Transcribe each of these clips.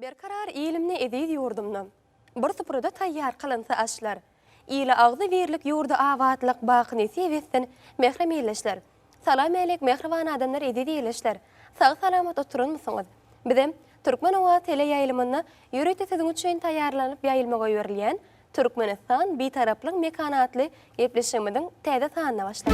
Berkarar ilimni edid yurdumdan. Bir sıpırda tayyar kılınsa aşlar. İli ağzı verlik yurdu avatlık bakınesi evetsin mehrem eyleşler. Salam elek mehrivan adamlar edid eyleşler. Sağ salamat oturun musunuz? Bizim Türkmenova tele yayılımına yürüyte sizin üçün tayyarlanıp yayılmağa yürüyen Türkmenistan bir taraflık mekanatlı gepleşimidin tədə sahanına başlar.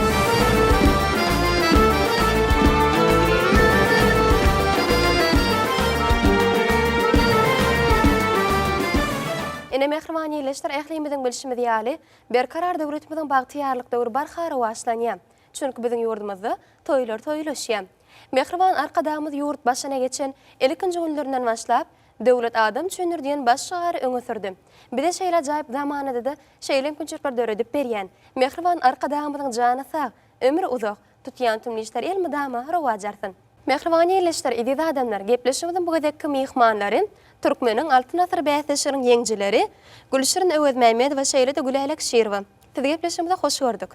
Ene mehrivan eyleşler ählimizin bilişimi diyali berkarar döwletimizin bagtiyarlyk döwrü barhara başlanýan. Çünki bizin yurdumuzda toýlar toýlaşýan. Mehrivan arkadağımız yurt başına geçen 50-nji günlerinden başlap döwlet adam çönürdiyen başşahar öňe sürdi. Bir de şeýle ajaýyp zamanada da şeýle günçerper döredip berýän. Mehrivan arkadağımyzyň jany sag, ömrü uzak, tutýan tümlişler elmi dama rawa jarsyn. Mehrivan eyleşler edid adamlar gepleşimizin bu gedekki mihmanlary Türkmeniň altyn asr bäsleşiginiň ýeňjileri Gülşirin Öwezmämmedowa şeýle de Gülälek Şirowa. Sizi gepleşimizde hoş gördük.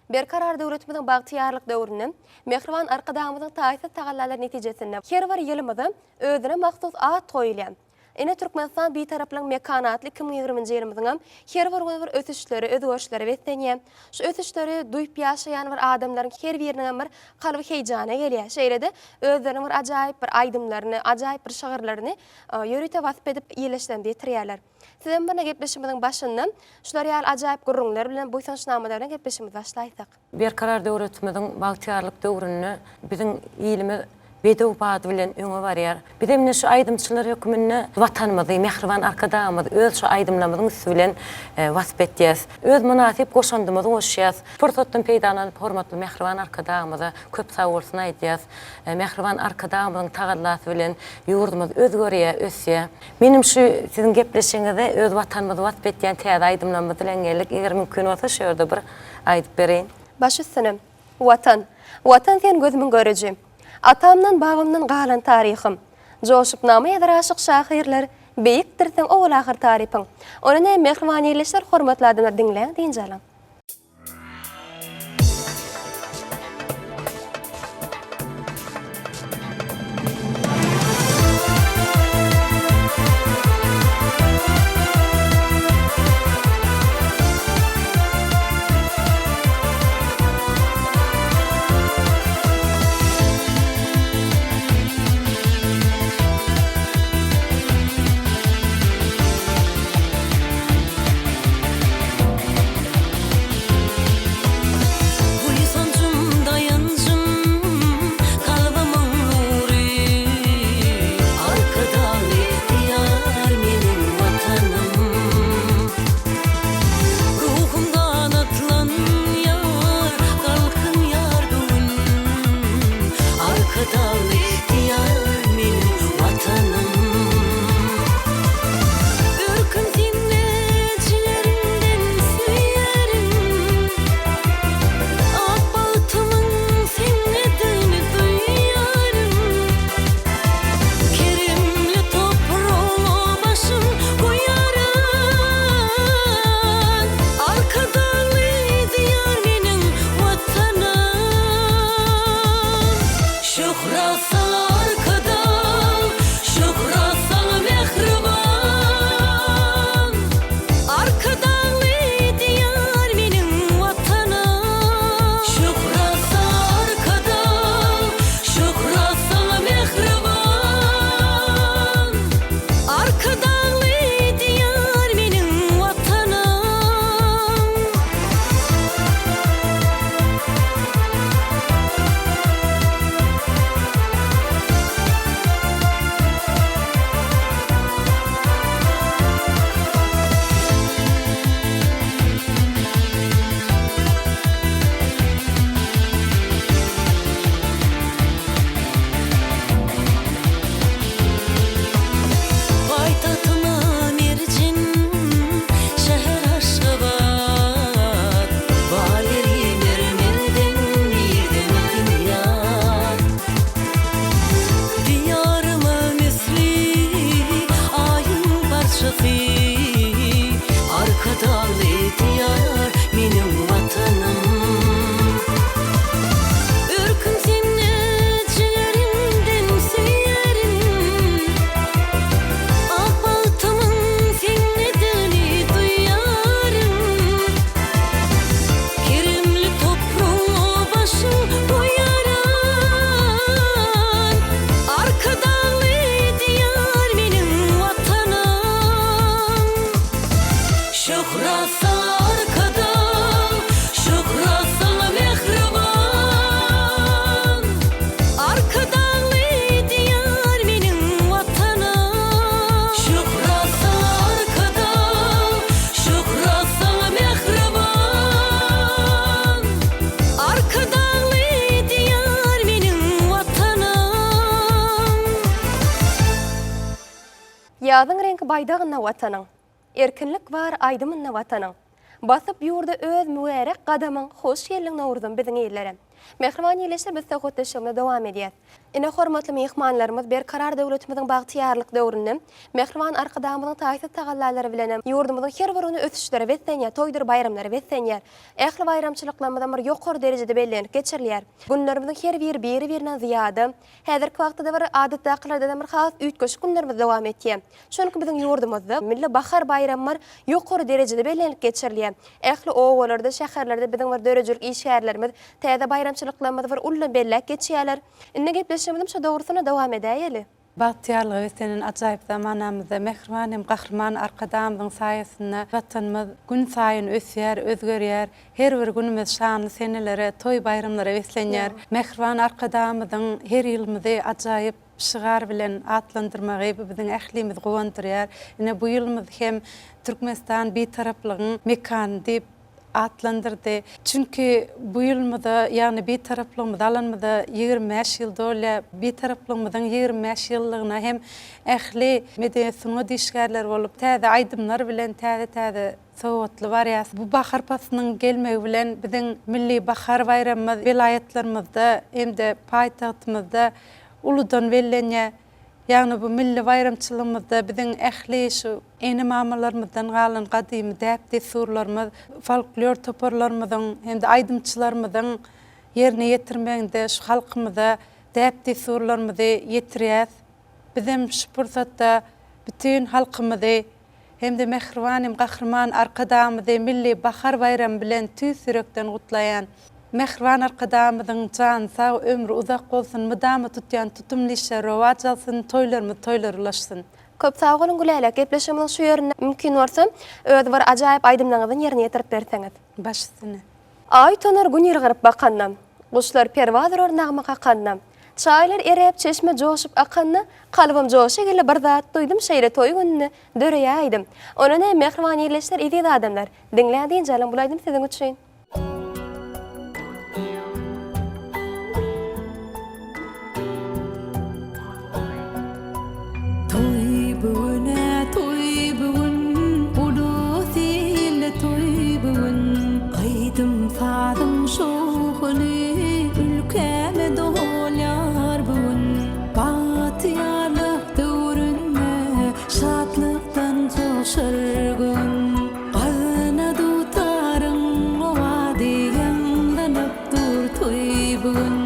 Berkarar döwletimiziň bagtiyarlyk döwrüne mehrivan arkadağımyzyň taýsy tagallar netijesinde her bir ýylymyzda özüne mahsus at goýulýan. Ene Türkmenistan bir taraplyk mekanatly 2020-nji ýylymyzyň her bir ötüşleri, özgörüşleri betlenýär. Şu ötüşleri duýup ýaşaýan bir adamlaryň her biriniň bir kalby heýjana gelýär. Şeýle-de özleriniň bir ajaýyp bir aýdymlaryny, ajaýyp bir şagyrlaryny ýörüte wasp edip ýeleşden ýetirýärler. Sizden birine gepleşimizin başyndan şular ýaly ajaýyp gurrunlar bilen boýsunçnamalar bilen gepleşimiz başlaýsak. Berkarar döwletimiziň bagtiyarlyk döwrüne biziň ýylmy bedew bady bilen öňe barýar. Bir de şu aýdymçylar hökümine watanymyzy, mehriban arkadağymyzy öz şu aýdymlamyzyň üstü bilen wasp etýäs. Öz münasip goşandymyzy goşýas. Fursatdan peýdalanıp hormatly mehriban arkadağymyza köp sag bolsun aýdýas. Mehriban arkadağymyzyň tagallasy bilen ýurdumyz özgörýär, ösýär. Menim şu siziň gepleşiňizde öz watanymyzy wasp etýän täze aýdymlamy bilen geldik. Eger mümkin bolsa şu ýerde bir aýdyp bereýin. Baş üstüne watan. Watan sen gözümün görejim. Atamdan babamdan galan tarihim. Joşup nama eder aşık şahirler, beyiktir sen oğul ahir tarifin. Ona ne mehrivan eyleşler, hormatly adamlar dinleýän diýenjalan. Ýazyň reňki baýdagyna watanyň. Erkinlik bar aýdymyna watanyň. Basyp ýurda öz müwerek gadamyň hoş gelýän nowrdan biziň ýerlere. Mehriban ýerleşler biz söhbetleşmegine dowam edýär. Ine hormatly mehmanlarymyz berkarar döwletimiziň bagtýarlyk döwründe mehriban arkadamyzyň taýsy tagallalary bilen ýurdumyzyň her birini ötüşleri wetsenýär, toýdur bayramlary wetsenýär. Ähli bayramçylyklarymyzdan bir ýokary derejede bellenip geçirilýär. Günlerimiziň her biri birinden ziyada häzirki wagtda bir adatdakylarda bir has üýtgeç günlerimiz dowam etýär. Şonky biziň ýurdumyzda milli bahar bayramlar ýokary derejede bellenip geçirilýär. Ähli owalarda, şäherlerde biziň bir dörejelik işgärlerimiz, täze bayramçylyklarymyz bir ulla bellek geçýärler. Inne gepleşmegim şu dogrusyna dowam edäýeli. Bahtiyarlygy we senin ajaýyp zamanamyzda mehribanym gahrman arkadamyň saýasynda watanymyz gün saýyn ösýär, özgerýär. Her bir günimiz şanly senelere, toy bayramlara weslenýär. Mehriban arkadamyzyň her ýylymyzy ajaýyp şygar bilen atlandyrmagy biziň ählimiz gowandyrýar. Ine bu ýylymyz hem Türkmenistan betaraplygyň mekan diýip atlandırdı. Çünkü bu ýylmyda ýani bir taraplymyz alanmyda 25 ýyl dolya bir taraplymyzyň 25 ýyllygyna hem ähli medeniýetine dişgärler bolup täze aýdymlar bilen täze sowatly variýasy bu bahar pasynyň gelmegi bilen biziň milli bahar bayramymyz vilayetlerimizde hem-de paýtagtymyzda uludan bellenýär. Yani bu milli bayramçılığımızda biziň ähli şu eni mamalarymyzdan galan gadymy däpde surlarymyz, folklor toparlarymyzyň hem-de aýdymçylarymyzyň ýerine ýetirmeginde şu halkymyza däpde surlarymyzy ýetirýär. Bizim şu pursatda bütün halkymyzy hem-de mehribanym gahrman arkadamyzy milli bahar bayram bilen tüs yürekden gutlaýan mehriban arkadamyzyň jan sag ömrü uzak bolsun, mydamy tutýan tutumly işler rowaj alsyn, toýlar ulaşsyn. Köp sag bolun Gülälek, gepleşmegimiň şu ýerinde mümkin bolsa öz bir ajaýyp aýdymlaryňyzy ýerine ýetirip berseňiz. Baş üstüne. Ay tonar gün ýyrgyryp bakanda, guşlar perwaz urur nagma kakanda, çaýlar erep çeşme joşup akanda, kalbym joşa gelle bir zat duýdum şeýle toý gününi döreýäýdim. Onana mehriban ýerleşler ýedi adamlar. Diňlädiň jalan bulaýdym siziň üçin. Fadım şoğuli ülkeme dolyar bugün bahtiyarlık döwründe şatlıktan coşar gün galına tutarın o vadiyandan dur toy bugün.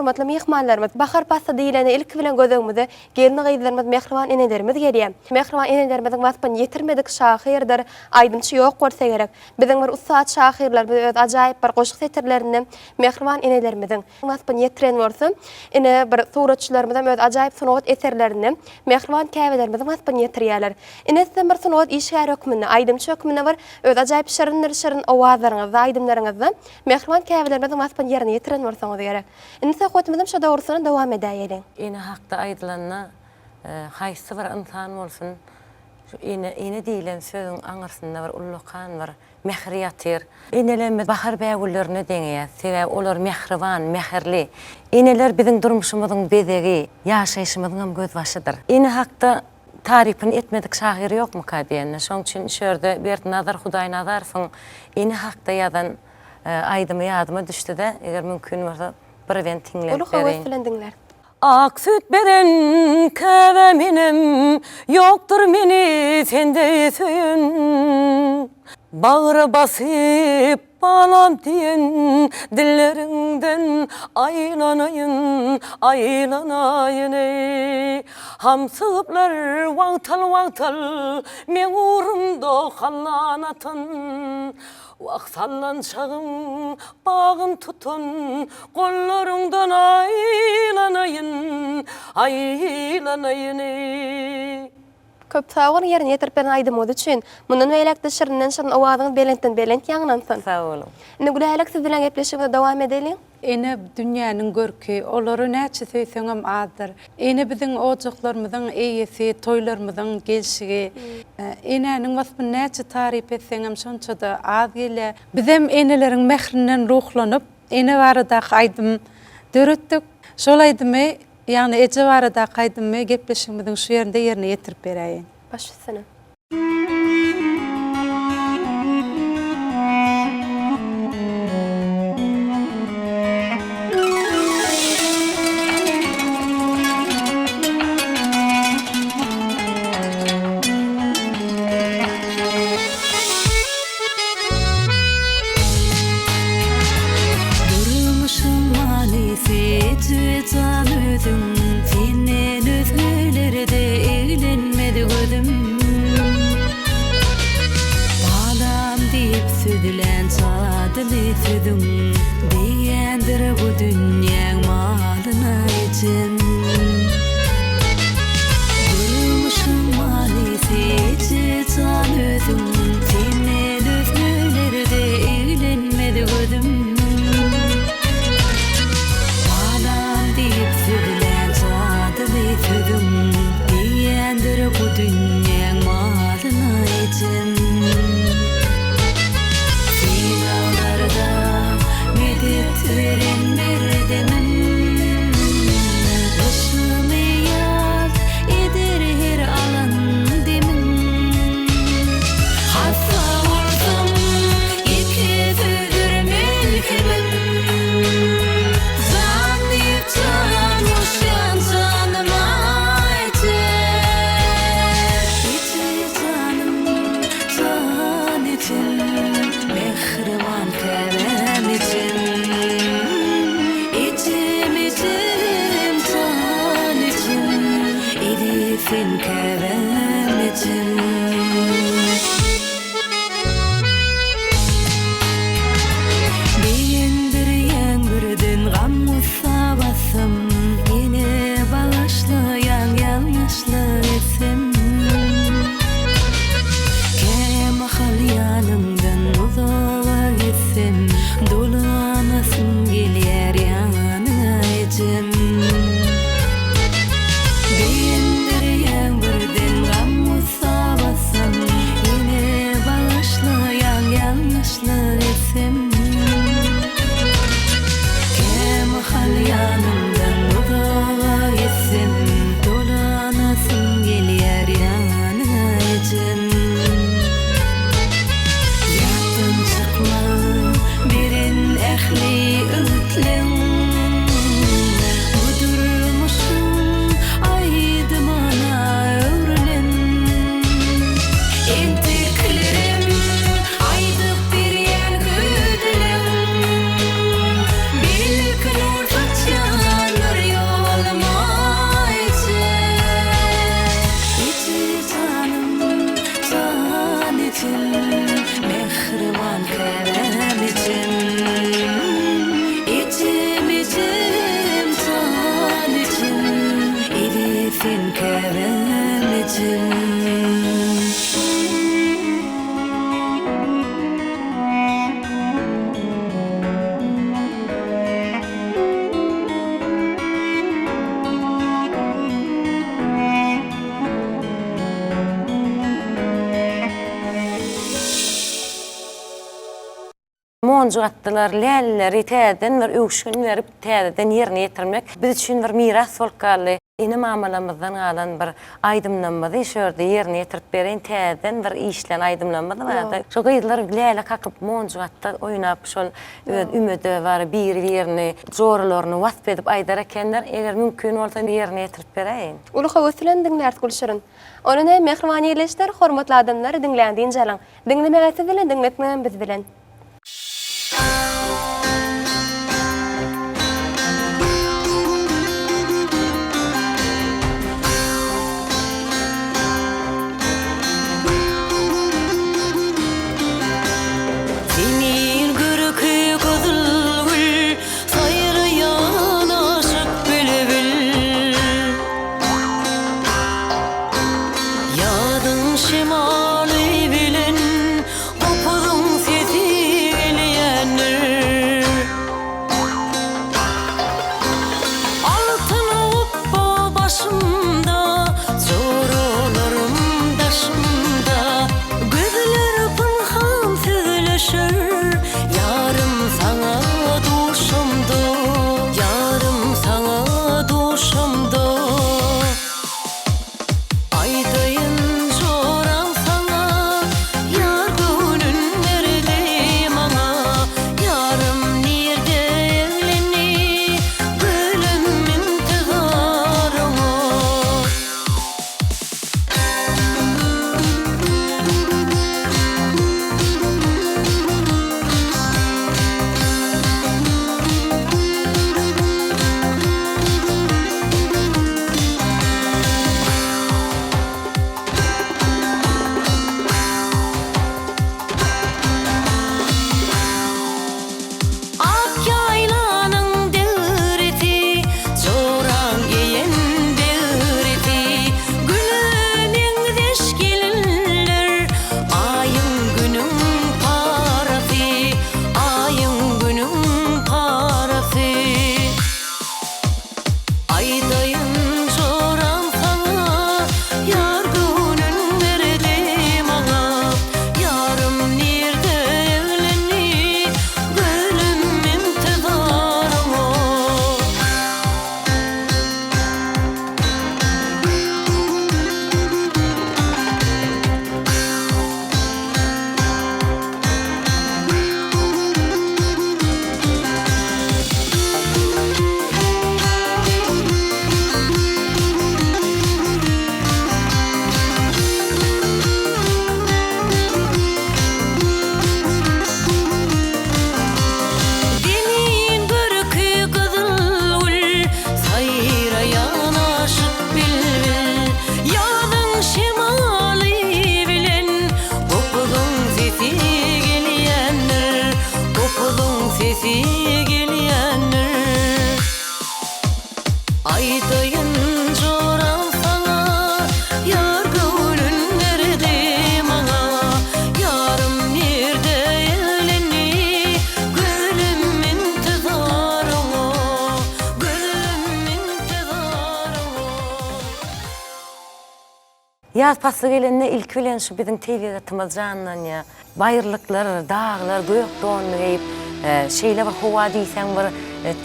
hormatly mehmanlarymyz, bahar pasta diýileni ilk bilen gözüňizde gelini gyzlarymyz, mehriban enelerimiz gelýär. Mehriban enelerimiziň waspan ýetirmedik şahyrdyr, aýdymçy ýok bolsa gerek. Biziň bir ustad şahyrlar, öz ajaýyp bir goşuk setirlerini mehriban enelerimiziň waspan ýetiren bolsa, ine bir suratçylarymyzdan öz ajaýyp sunat eserlerini mehriban käbelerimizden waspan ýetirýärler. Ine sizden bir sunat işgär hökmünde, aýdymçy hökmünde bir öz ajaýyp şirin owazlaryňyzda, aýdymlaryňyzda mehriban käbelerimizden waspan ýerine ýetiren bolsaňyz gerek. Indi söhbetimiz şu dogrusyna dowam edäýelim. Ine hakda aýdylanna haýsy bir insan bolsun, ine diýilen sözüň aňyrsynda bir ullukan var, mehriýatyr. Inelerimiz bahar bägüllerine deňýär, sebäp olar mehriban, mehirli. Ineler biziň durmuşymyzyň bezegi, ýaşaýşymyzyň hem göz başydyr. Ine hakda tarifini etmedik şahyr ýokmu diýenler. Şoň üçin şerde bir nazar Hudaý nazarsyň, ine hakda ýadan aydymy ýadyma düşdi-de, eger mümkin bolsa bir ben tinlep Ulu howes bilen diňler. Ak süt beden käveminim, yoktur meni sende söyün. Bağrı basıp balam diyen dillerinden aylanayın, aylanayın ey. Hamsıplar vağtal vağtal men uğrumda hallanatın. Vaq sallanşağım bağım tutun, kollarından aylanayın, aylanayın ey. Köp sağır yerine yetirip ben aydymyz üçin. Mundan beýlekde şirinden şirin owazyňyz belent ýaňlansyn. Sağ olun. Indi Gülälek siz bilen gepleşigime dowam edelim. Ene dünýäniň görki, olary näçe söýseňem azdyr. Ene biziň ojuklarymyzyň eýesi, toýlarymyzyň gelşigi, enäniň wasby näçe tarif etseňem şonça-da az gelýär. Biz hem eneleriň mehrinden ruhlanyp, ene barada aýdym döretdik. Şol aýdymy, ýagny eje barada aýdymy gepleşigimiziň şu ýerinde ýerine ýetirip beräýin. Baş üstüne. Senden özgülerde eğlenmedi gözüm. Bağlam deyip südülen çadılı südüm, diyendir bu dünyanın malına için. Durmuşum malisi can özüm, senden özgülerde eğlenmedi gözüm. Südüm diyendir bu dünyanın malına için. Simalarda medet veren bir demim, başımı yaz eder her alan demin. Hasta olsam iki sürdür mülkümün, zannıyıp canmış yansam. Sen kevem için. Beğendir yangırdan gam ussa bassam, yine bağışlayan yanlışlık etsem. Kemal yanımdan uzağa gitsem, dolanasım gelýär yanına için. ecim. Moncu attılar, lälleri täzeden bir öwşün berip täzeden ýerine ýetirmek biz üçin bir miras bolup galdy. Ine mamalamyzdan galan bir aýdymlanmady şörde ýerine ýetirip bereň täzeden bir işlen aýdymlanmady barada. Şo gyzlar läle kakyp moncu atdy oýnap şol ümede bar bir ýerine zorlaryny wasp edip aýdar ekenler eger mümkin bolsa ýerine ýetirip bereň. Ulu howslan diňlär Gülşirin. Onuna mehribany ýerleşler, hormatly adamlar diňländiň jalaň. Diňlemäge bilen diňletmän biz bilen. Yaz faslı gelende ilk bilen şu bizim tebigatymyz jandan ya. Bayırlıklar, dağlar, gök donunu geyip şeyle bir hova diýsen bir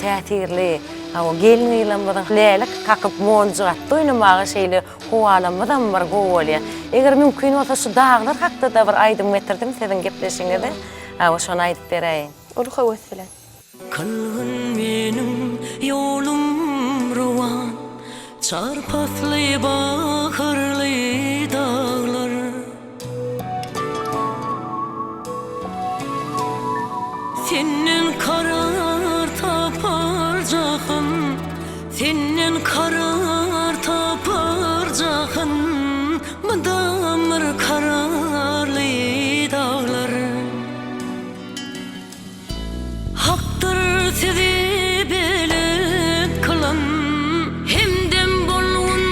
täsirli, o gelin ýylanmadan lälek kakyp monjuk atdy oýnamagy şeyle howalanmadan bir gowalya. Eger mümkin bolsa şu dağlar hakda da bir aýdym getirdim senin gepleşiňizde. Şonu aýdyp bereýin. Ulu howes bilen. Kalgın benim yolum ruwan, çarpasly baharly dağlar. Senin karar tapar jahyn, senin karar tapar jahyn, mıdamır kararly dağlar. Haktır sizi bilen kılan, hemden bolun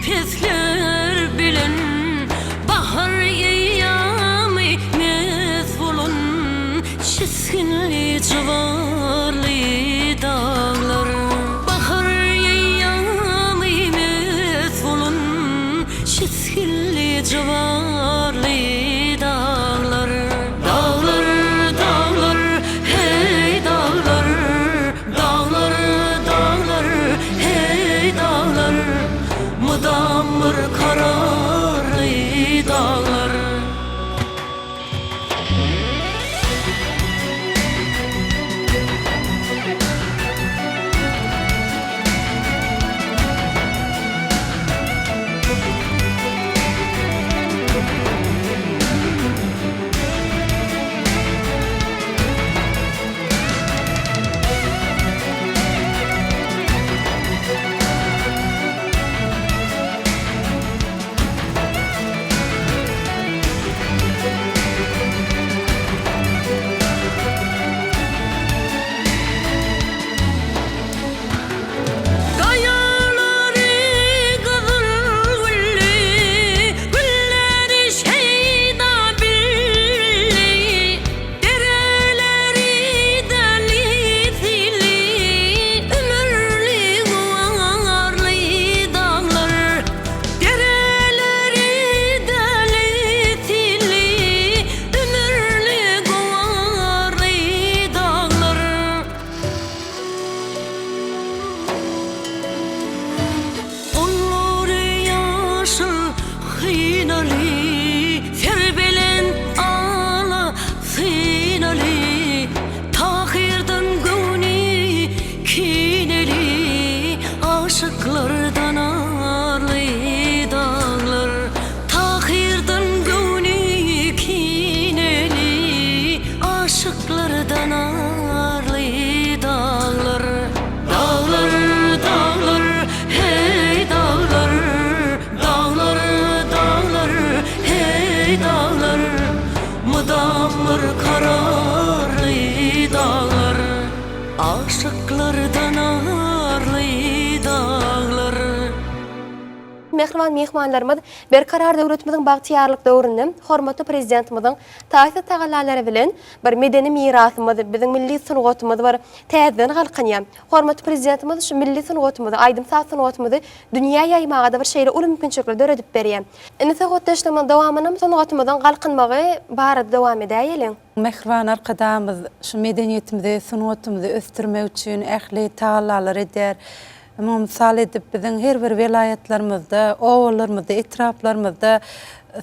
pesler bile. civarlı dağlar. Dağlar, dağlar, hey dağlar. Dağlar, dağlar, hey dağlar. Mıdamır kararlı dağlar. Mehriban mehmanlarymyz berkarar döwletimiziň bagtyarlyk döwründe hormatly prezidentimizin taýsy tagallalary bilen bir medeni mirasymyz, biziň milli sungatymyz bar täzeden galkynýar. Hormatly prezidentimiz şu milli sungatymyzy, aýdymsal sungatymyzy dünýä ýaýmagada bir şeýle uly mümkinçilikler döredip berýär. Indi sohbatdaşlygymyň dowamyny sungatymyzyň galkynmagy barada dowam edäýeliň. Mehriban arkadaşymyz şu medeniýetimizi, sungatymyzy östirmek üçin ähli tagallar eder. Ama misal edip bizim her bir vilayetlerimizde, ovalarımızda, etraflarımızda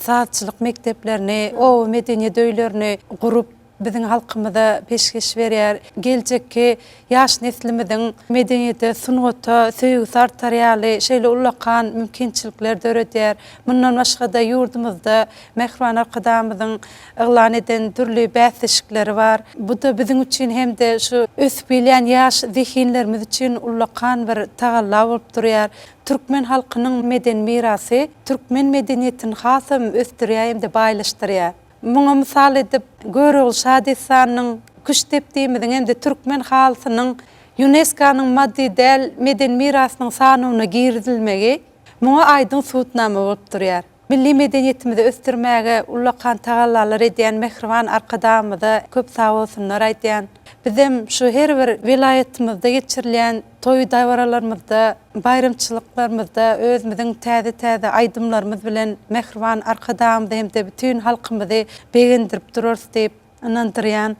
saatçılık mekteplerini, o medeniyet öýlerini kurup bizim halkımıza peşkeş berýär. Geljekki yaş neslimizin medeniyete, sungaty, söýgüsi artarýaly, şeýle ulakan mümkinçilikler döredýär. Mundan başga da ýurdumyzda mehriban arkadaşymyzyň eglan eden türlü bäsişikleri bar. Bu da bizim üçin hem de şu ösüp bilýän yaş zihinlerimiz üçin ulakan bir tagalla bolup durýar. Türkmen halkynyň meden mirasy, Türkmen medeniýetini hasam östirýär hem de baýlaşdyrýar. Muňa misal edip Görül Şadisanyň küç tepdiýimiziň hem de Türkmen halkynyň UNESCO-nyň maddi däl meden mirasynyň sanawyna girdilmegi muňa aýdyň suwtnama bolup durýar. Milli medeniýetimizi östirmäge ulakan tagallar edýän mehriban arkadaşymyza köp sag bolsunlar aýdýan. Bizim şu her bir vilayetimizde geçirilen toy daýwaralarymyzda, bayramçylyklarymyzda özümiziň täze aýdymlarymyz bilen mehriban arkadaşymyzy hem de bütün halkymyzy begendirip durarys diýip inandyrýan.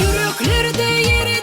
Yüreklerde yeri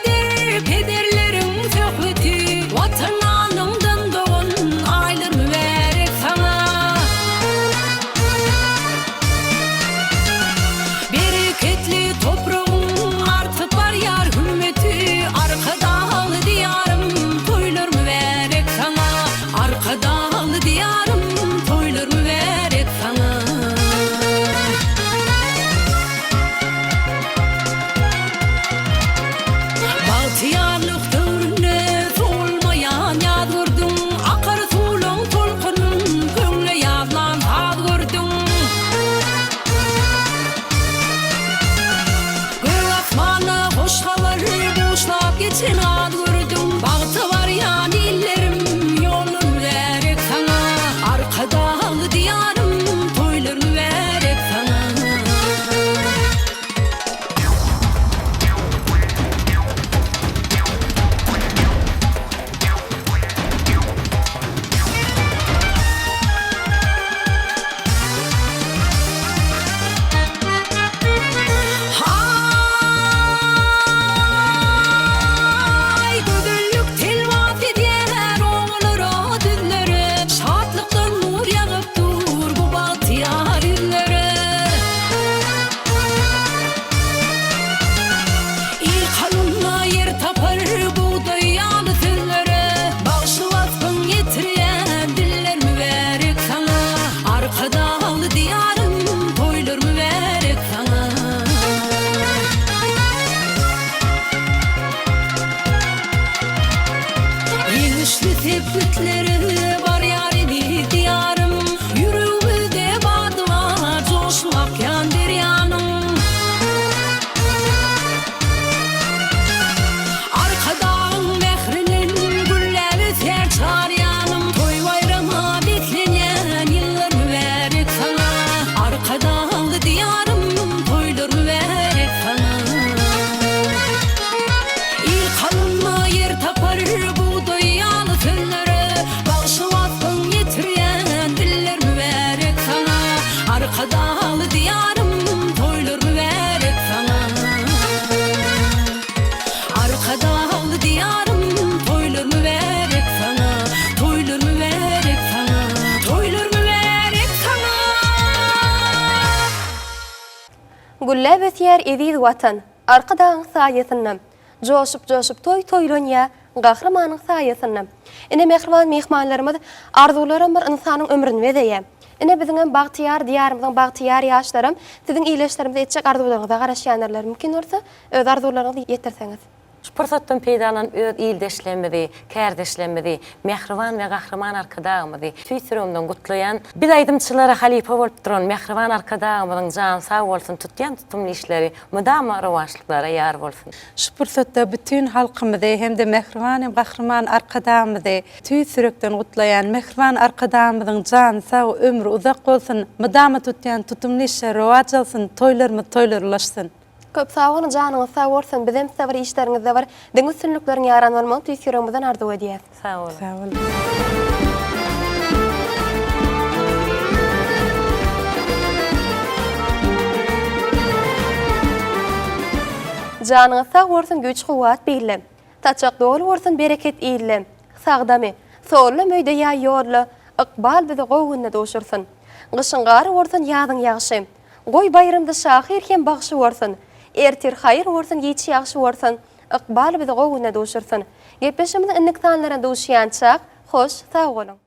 Gülle betyer ediz watan, arka dağın sayesinnem. Joşup toylanya, gahramanın sayesinnem. Ine mehriban mehmanlarymyz arzularym bir insanyň ömrüni bedeýär. Ine biziň bagtyar diýarymyzyň bagtyar ýaşlarym siziň iýleşlerimizi etjek arzuwlaryňyza garaşýanlar mümkin bolsa, öz arzularyňyzy ýetirseňiz. Şu fırsatdan peydalan öz iyildeşlemedi, kärdeşlemedi, mehriban ve gahraman arkadağımıdı. Tüysürümden gutlayan, bir aydımçılara halife olup duran mehriban arkadağımıdın can sağ olsun, tutyan tutumlu işleri, müdama ravaşlıklara yar olsun. Şu fırsatda bütün halkymyzy hem de mehriban hem gahraman arkadağımyzy tüysürükden gutlayan mehriban arkadağımyzyň can sağ ömrü uzak bolsun, müdama tutyan tutumlu işleri ravaş alsın, toylarymyz toylarlaşsın. Köp sağ olun, canınız sağ olsun, bizim size var, işlerinizde var, deniz sünlüklerini yaran olmalı, tüysürümüzden arzu ediyez. Sağ olun. Sağ olun. Canınız sağ olsun, güç kuvvet bilim. Taçak dolu olsun, bereket ilim. Sağdamı, soğurlu möýde ýa ýorlu, ıqbal bizi goýgunna doşursun. Gışın gary olsun, ýazyň ýagşy. Goý bayrymda şahir hem bagşy olsun. Ertir hayır olsun, geçi ýagşy olsun. Iqbal bizi goýgunna doşursun. Gepleşimiziň inlik sanlaryna doşýançak, hoş, sağ olun.